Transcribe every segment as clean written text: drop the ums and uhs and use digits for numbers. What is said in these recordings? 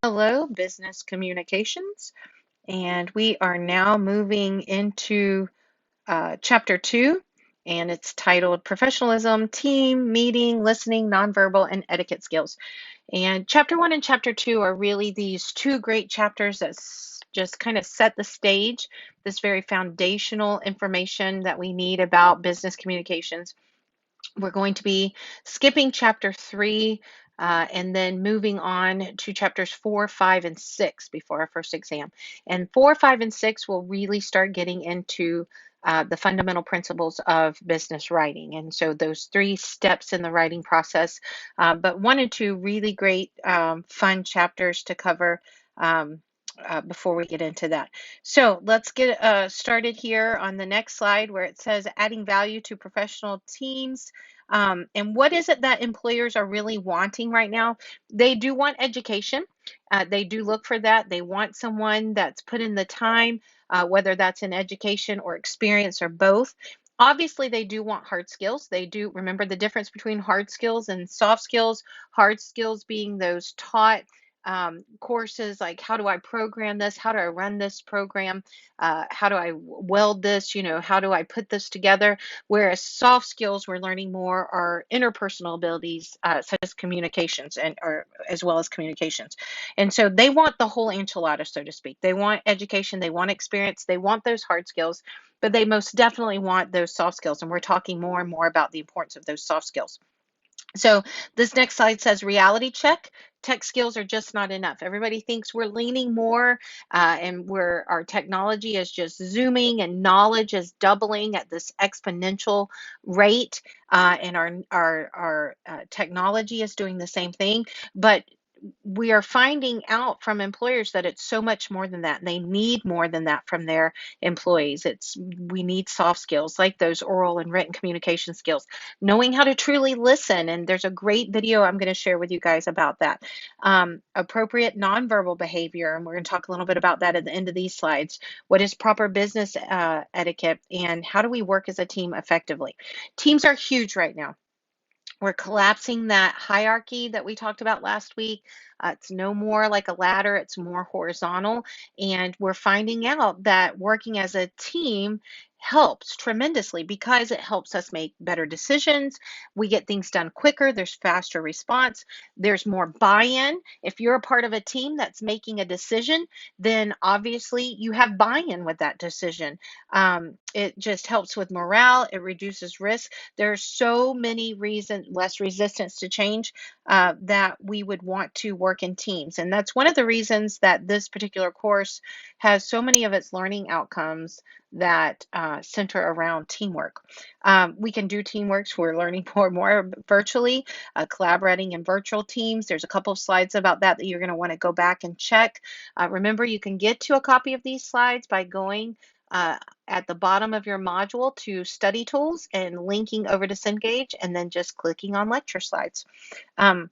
Hello, business communications, and we are now moving into chapter 2, and it's titled Professionalism, Team, Meeting, Listening, Nonverbal, and Etiquette Skills. And chapter 1 and chapter 2 are really these two great chapters that just kind of set the stage, this very foundational information that we need about business communications. We're going to be skipping chapter 3 and then moving on to chapters 4, 5, and 6 before our first exam. And 4, 5, and 6 will really start getting into the fundamental principles of business writing. And so those 3 steps in the writing process, but 1 and 2 really great, fun chapters to cover. Before we get into that. So let's get started here on the next slide where it says adding value to professional teams. And what is it that employers are really wanting right now? They do want education. They do look for that. They want someone that's put in the time, whether that's in education or experience or both. Obviously, they do want hard skills. They do remember the difference between hard skills and soft skills. Hard skills being those taught courses like how do I program this? How do I run this program? How do I weld this? How do I put this together? Whereas soft skills we're learning more are interpersonal abilities, such as communications and or as well as communications. And so they want the whole enchilada, so to speak. They want education, they want experience, they want those hard skills, but they most definitely want those soft skills. And we're talking more and more about the importance of those soft skills. So this next slide says reality check. Tech skills are just not enough. Everybody thinks we're leaning more and our technology is just zooming and knowledge is doubling at this exponential rate, and our technology is doing the same thing. But we are finding out from employers that it's so much more than that. They need more than that from their employees. We need soft skills like those oral and written communication skills, knowing how to truly listen. And there's a great video I'm going to share with you guys about that. Appropriate nonverbal behavior, and we're going to talk a little bit about that at the end of these slides. What is proper business etiquette, and how do we work as a team effectively? Teams are huge right now. We're collapsing that hierarchy that we talked about last week. It's no more like a ladder, it's more horizontal. And we're finding out that working as a team helps tremendously because it helps us make better decisions. We get things done quicker, there's faster response, there's more buy in. If you're a part of a team that's making a decision, then obviously you have buy in with that decision. It just helps with morale, it reduces risk. There's so many reasons, less resistance to change, that we would want to work in teams. And that's one of the reasons that this particular course has so many of its learning outcomes that center around teamwork. We can do teamworks. We're learning more and more virtually, collaborating in virtual teams. There's a couple of slides about that you're going to want to go back and check. Remember, you can get to a copy of these slides by going uh, at the bottom of your module to study tools and linking over to Cengage and then just clicking on lecture slides. Um,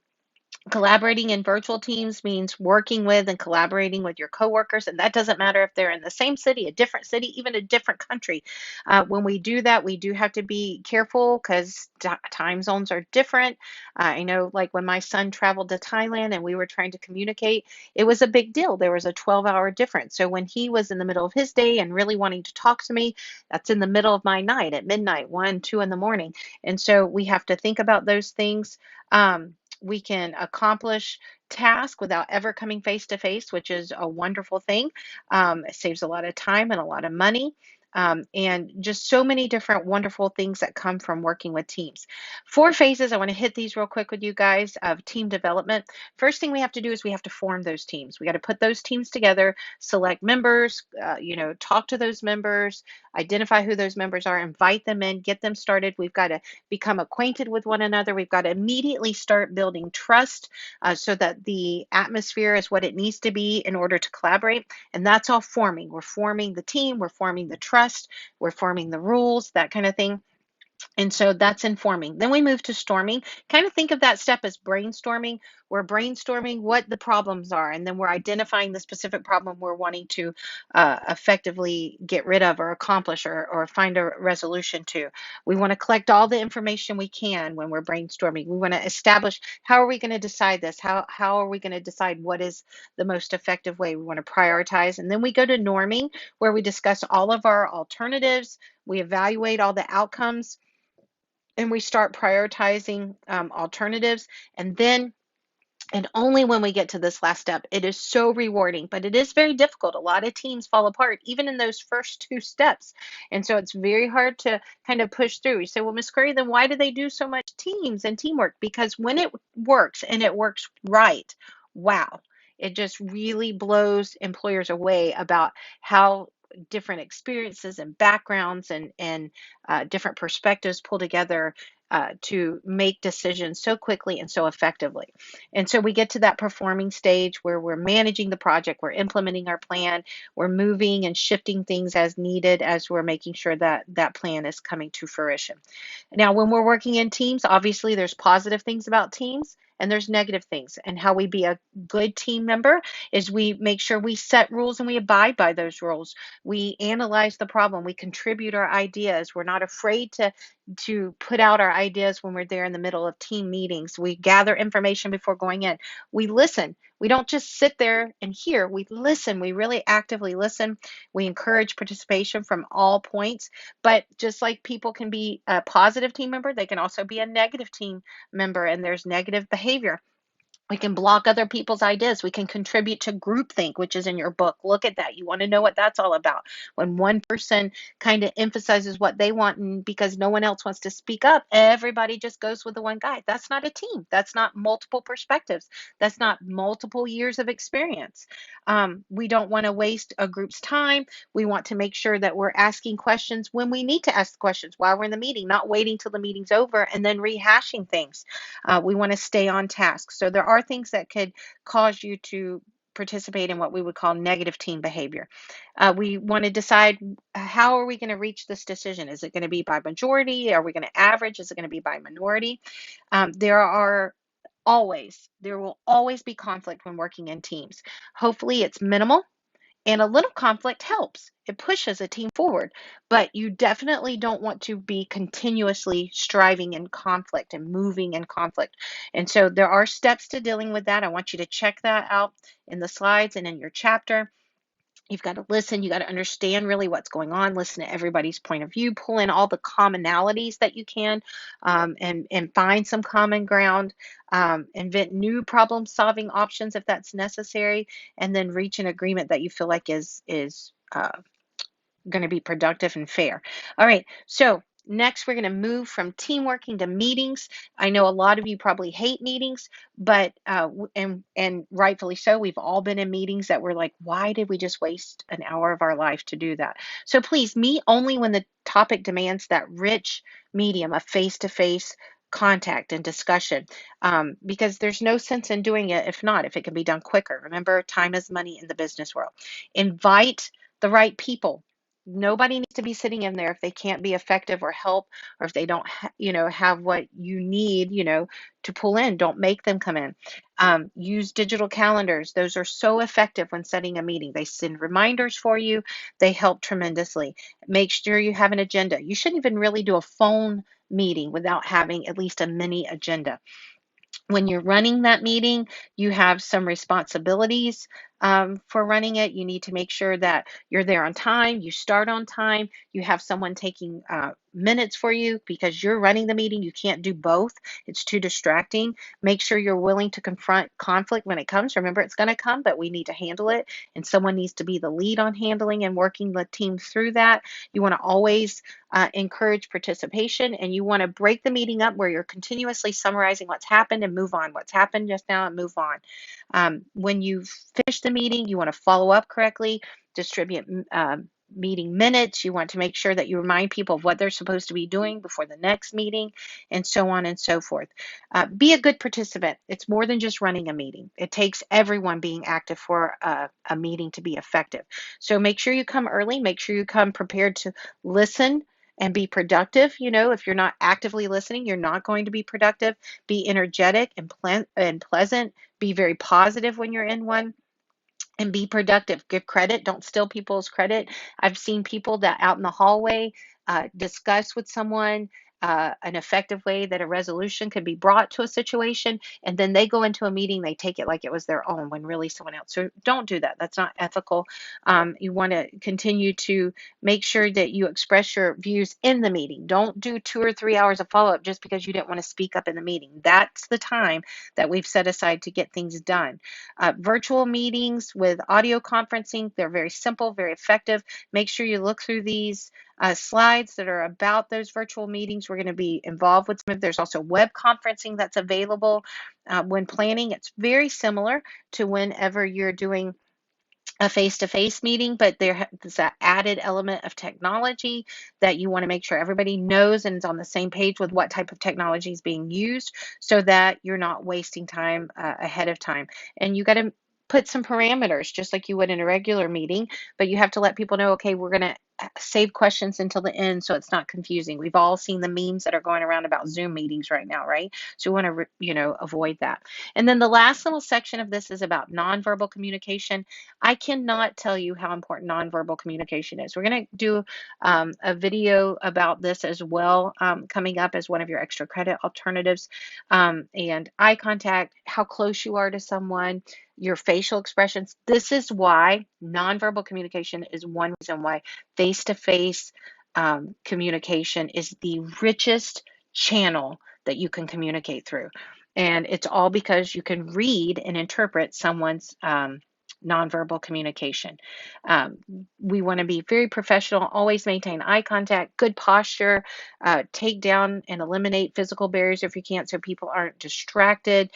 Collaborating in virtual teams means working with and collaborating with your coworkers, and that doesn't matter if they're in the same city, a different city, even a different country. When we do that, we do have to be careful because time zones are different. I know, like when my son traveled to Thailand and we were trying to communicate, it was a big deal. There was a 12-hour difference. So when he was in the middle of his day and really wanting to talk to me, that's in the middle of my night at midnight, 1, 2 in the morning. And so we have to think about those things. We can accomplish tasks without ever coming face to face, which is a wonderful thing. It saves a lot of time and a lot of money. And just so many different wonderful things that come from working with teams. 4 phases, I want to hit these real quick with you guys of team development. First thing we have to do is we have to form those teams. We got to put those teams together, select members, talk to those members, identify who those members are, invite them in, get them started. We've got to become acquainted with one another. We've got to immediately start building trust so that the atmosphere is what it needs to be in order to collaborate. And that's all forming. We're forming the team, we're forming the trust, we're forming the rules, that kind of thing. And so that's informing. Then we move to storming. Kind of think of that step as brainstorming. We're brainstorming what the problems are, and then we're identifying the specific problem we're wanting to effectively get rid of or accomplish or find a resolution to. We want to collect all the information we can when we're brainstorming. We want to establish how are we going to decide this? How are we going to decide what is the most effective way? We want to prioritize. And then we go to norming, where we discuss all of our alternatives. We evaluate all the outcomes and we start prioritizing alternatives. And then, and only when we get to this last step, it is so rewarding, but it is very difficult. A lot of teams fall apart, even in those first two steps. And so it's very hard to kind of push through. You say, well, Miss Curry, then why do they do so much teams and teamwork? Because when it works and it works right, wow, it just really blows employers away about how different experiences and backgrounds and different perspectives pull together to make decisions so quickly and so effectively. And so we get to that performing stage where we're managing the project, we're implementing our plan, we're moving and shifting things as needed as we're making sure that that plan is coming to fruition. Now, when we're working in teams, obviously there's positive things about teams and there's negative things. And how we be a good team member is we make sure we set rules and we abide by those rules. We analyze the problem, we contribute our ideas. We're not afraid to put out our ideas when we're there in the middle of team meetings. We gather information before going in. We listen. We don't just sit there and hear, we listen. We really actively listen. We encourage participation from all points. But just like people can be a positive team member, they can also be a negative team member, and there's negative behavior. We can block other people's ideas. We can contribute to groupthink, which is in your book. Look at that. You want to know what that's all about. When one person kind of emphasizes what they want, and because no one else wants to speak up, everybody just goes with the one guy. That's not a team. That's not multiple perspectives. That's not multiple years of experience. We don't want to waste a group's time. We want to make sure that we're asking questions when we need to ask the questions while we're in the meeting, not waiting till the meeting's over and then rehashing things. We want to stay on task. So there are things that could cause you to participate in what we would call negative team behavior. We want to decide how are we going to reach this decision? Is it going to be by majority? Are we going to average? Is it going to be by minority? There will always be conflict when working in teams. Hopefully it's minimal and a little conflict helps. It pushes a team forward, but you definitely don't want to be continuously striving in conflict and moving in conflict. And so there are steps to dealing with that. I want you to check that out in the slides and in your chapter. You've got to listen, you got to understand really what's going on, listen to everybody's point of view, pull in all the commonalities that you can, and find some common ground, invent new problem solving options if that's necessary, and then reach an agreement that you feel like is going to be productive and fair. All right, so next we're going to move from team working to meetings. I know a lot of you probably hate meetings, but and rightfully so. We've all been in meetings that we're like, why did we just waste an hour of our life to do that? So please meet only when the topic demands that rich medium of face-to-face contact and discussion, because there's no sense in doing it if it can be done quicker. Remember, time is money in the business world. Invite the right people. Nobody needs to be sitting in there if they can't be effective or help, or if they don't have what you need to pull in. Don't make them come in. Use digital calendars. Those are so effective when setting a meeting. They send reminders for you. They help tremendously. Make sure you have an agenda. You shouldn't even really do a phone meeting without having at least a mini agenda. When you're running that meeting, you have some responsibilities for running it. You need to make sure that you're there on time, you start on time, you have someone taking minutes for you because you're running the meeting. You can't do both, it's too distracting. Make sure you're willing to confront conflict when it comes. Remember, it's going to come, but we need to handle it, and someone needs to be the lead on handling and working the team through that. You want to always encourage participation, and you want to break the meeting up where you're continuously summarizing what's happened and move on. What's happened just now and move on. When you finish the meeting, you want to follow up correctly, distribute meeting minutes. You want to make sure that you remind people of what they're supposed to be doing before the next meeting, and so on and so forth. Be a good participant. It's more than just running a meeting. It takes everyone being active for a meeting to be effective. So make sure you come early. Make sure you come prepared to listen and be productive. If you're not actively listening, you're not going to be productive. Be energetic and pleasant. Be very positive when you're in one, and be productive. Give credit. Don't steal people's credit. I've seen people that out in the hallway discuss with someone an effective way that a resolution could be brought to a situation, and then they go into a meeting, they take it like it was their own when really someone else. So don't do that. That's not ethical. You want to continue to make sure that you express your views in the meeting. Don't do 2 or 3 hours of follow up just because you didn't want to speak up in the meeting. That's the time that we've set aside to get things done. Virtual meetings with audio conferencing, they're very simple, very effective. Make sure you look through these slides that are about those virtual meetings. We're going to be involved with some of. There's also web conferencing that's available when planning. It's very similar to whenever you're doing a face-to-face meeting, but there's that added element of technology that you want to make sure everybody knows and is on the same page with what type of technology is being used, so that you're not wasting time ahead of time. And you got to put some parameters just like you would in a regular meeting, but you have to let people know, okay, we're going to save questions until the end so it's not confusing. We've all seen the memes that are going around about Zoom meetings right now, right? So we want to, avoid that. And then the last little section of this is about nonverbal communication. I cannot tell you how important nonverbal communication is. We're going to do a video about this as well, coming up as one of your extra credit alternatives. And eye contact, how close you are to someone, your facial expressions. This is why nonverbal communication is one reason why face-to-face communication is the richest channel that you can communicate through. And it's all because you can read and interpret someone's nonverbal communication. Um, we want to be very professional, always maintain eye contact, good posture, take down and eliminate physical barriers if you can't, so people aren't distracted.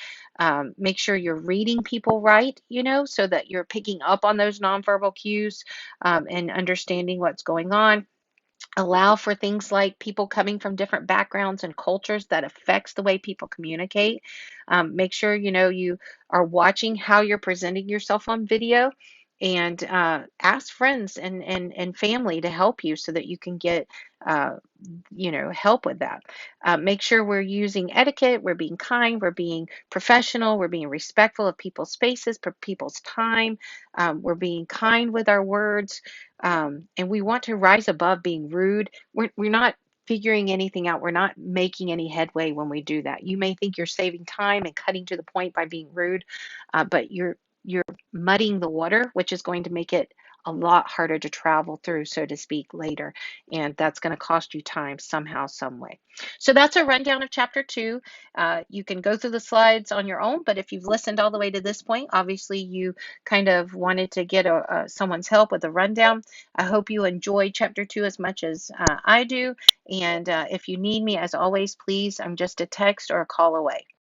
Make sure you're reading people right, so that you're picking up on those nonverbal cues and understanding what's going on. Allow for things like people coming from different backgrounds and cultures that affects the way people communicate. Make sure you are watching how you're presenting yourself on video, and ask friends and family to help you so that you can get uh, help with that. Make sure we're using etiquette, we're being kind, we're being professional, we're being respectful of people's spaces, people's time, we're being kind with our words, and we want to rise above being rude. We're not figuring anything out. We're not making any headway when we do that. You may think you're saving time and cutting to the point by being rude, but you're muddying the water, which is going to make it a lot harder to travel through, so to speak, later. And that's going to cost you time somehow, some way. So that's a rundown of chapter 2. You can go through the slides on your own, but if you've listened all the way to this point, obviously you kind of wanted to get someone's help with a rundown. I hope you enjoy chapter 2 as much as I do. And if you need me, as always, please, I'm just a text or a call away.